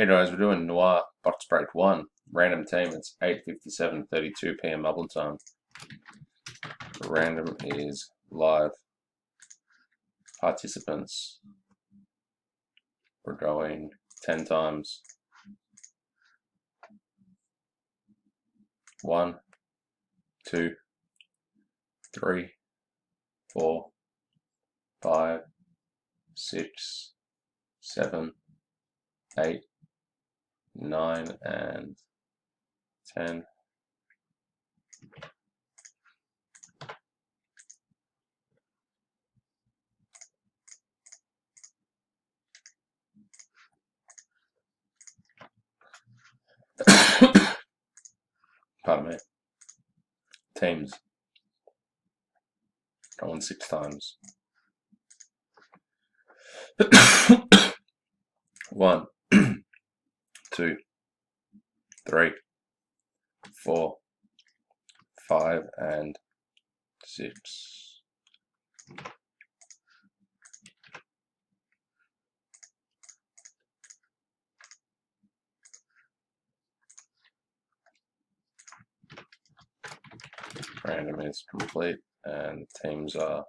Hey guys, we're doing Noir Box Break 1. Random team, it's 8:57:32 p.m. Melbourne time. Random is live. Participants, we're going 10 times. 1, 2, 3, 4, 5, 6, 7, 8, 9, and 10. Pardon me. Teams, going 6 times. 1, 2, 3, 4, 5, and 6. Random is complete and teams are